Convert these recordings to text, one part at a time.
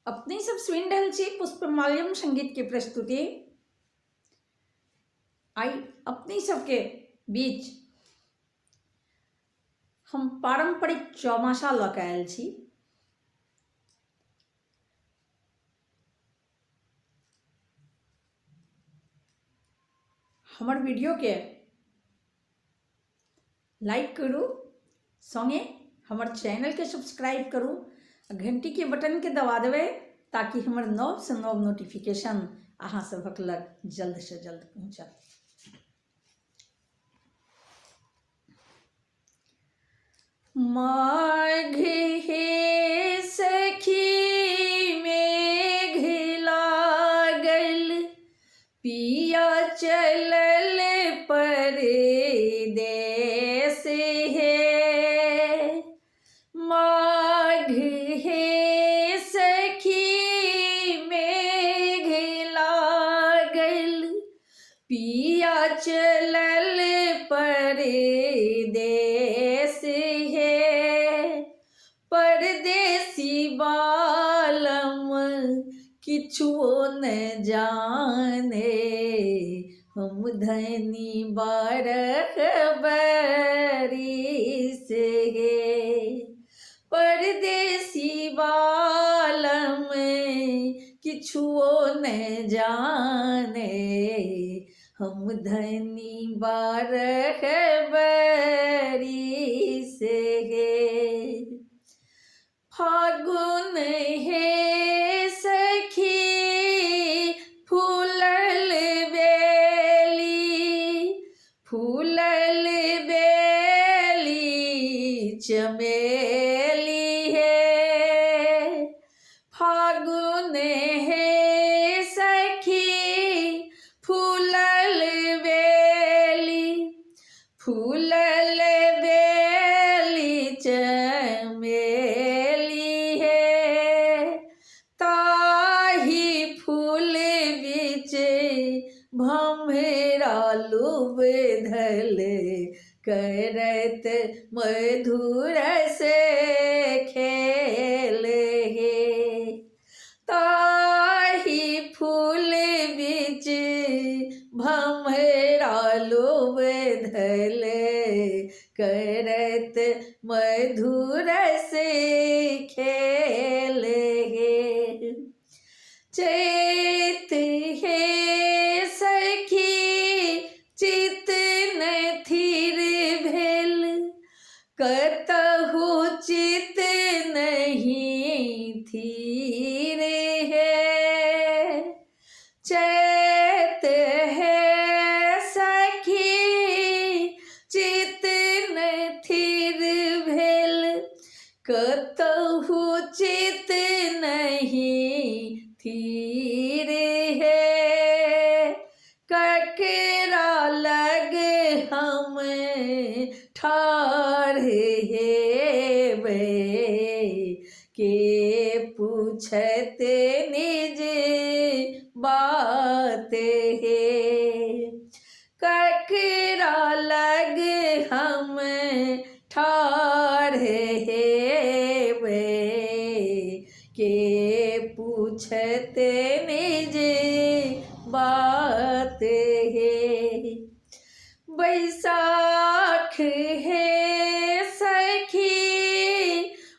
अपनी सब स्विंडलची पुष्पमाल्यम संगीत की प्रस्तुति आई अपनी सबके बीच हम पारंपरिक चौमासा लऽ कऽ आयल छी। हमर वीडियो के लाइक करू, संगे हमर चैनल के सब्सक्राइब करू, घंटी के बटन के दबा देबै ताकि हमर नव से नव नोटिफिकेशन अहाँ सभक लग जल्द से जल्द पहुँचत। माघ हे सखी मेघ लागल, पिया चलल परदेस हे। माघ हे सखी मेघ लागल, पिया चलल परदेस हे। परदेसी बालम किछुओ न जाने, हम धनी बारह बरिस हे। परदेसी बालम किछुओ न जाने, हम धनी बारह बरिस हे। फागुन हे सखी फूलल बेली, फूलल बेली चमेली हे। फागुन हे सखी फूलल बेली, फूलल बेली चमेली हे। ताही फूल बीच भंवरा लुबधल, करत मधुर से खेल हे। ताही फूल बीच भंवरा लुबधल, करत मधुर से खेल हे। चैत हे सखी चित न थिर भेल, कतहु चित नहीं थीर हे। चैत है सखी चित न थिर भेल, कतहु चित नहीं थीर हे। ककरा लग हम ठाढ़ हेबै, के पूछत निज बात हे। ककरा लग हम ठाढ़ हेबै, के पूछत निज बात हे। बैसाख हे सखी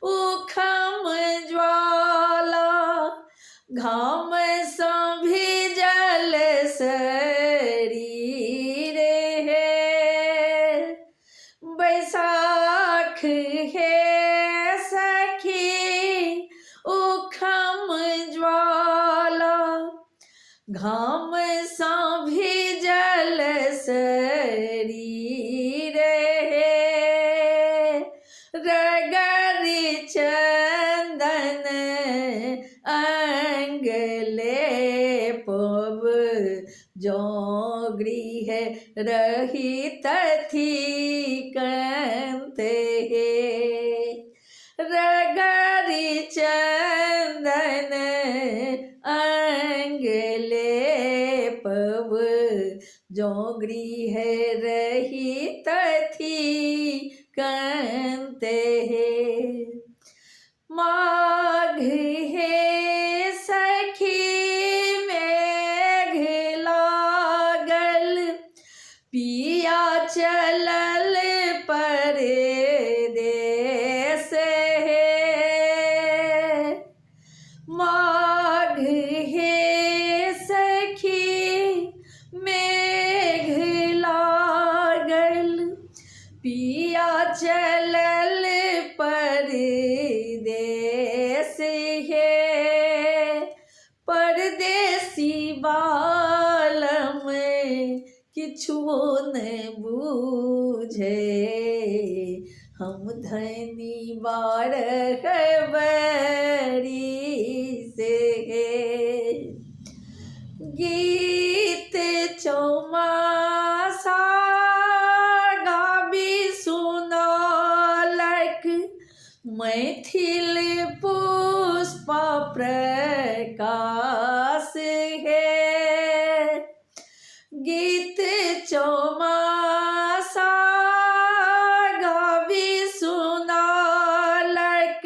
उखम ज्वाला, घाम सँ भिजल शरीर हे। बैसाख हे सखी उखम ज्वाला, घाम सँ भिजल शरीर हे। रगरि चंदन अंग लेपब, जौं गृह रहित थिकंत हे। रगरि चंदन अंग लेपब, जौं गृह रहित थिकंत हे। माघ हे किछुओ न बूझे हम धनी बारह बरी से गीत चौमासा गाबी सुनौलक मैथिल पुष्प प्रकाश है गीत चौमासा गाबी सुनौलक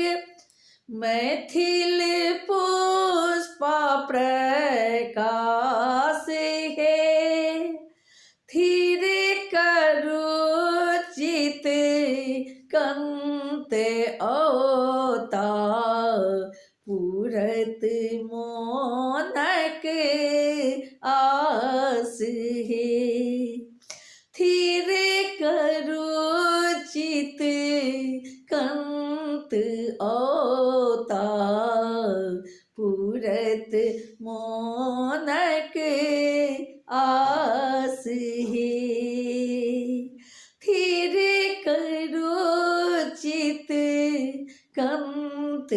मैथिल पुष्प प्रकाश है धीर करू चित कंत ओता पूरत मोनक आस है धीर करू चित कंत ओता पूरत मोनक आस है धीर करू चित कंत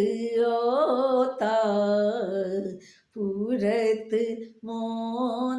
ओता पूरत मोनक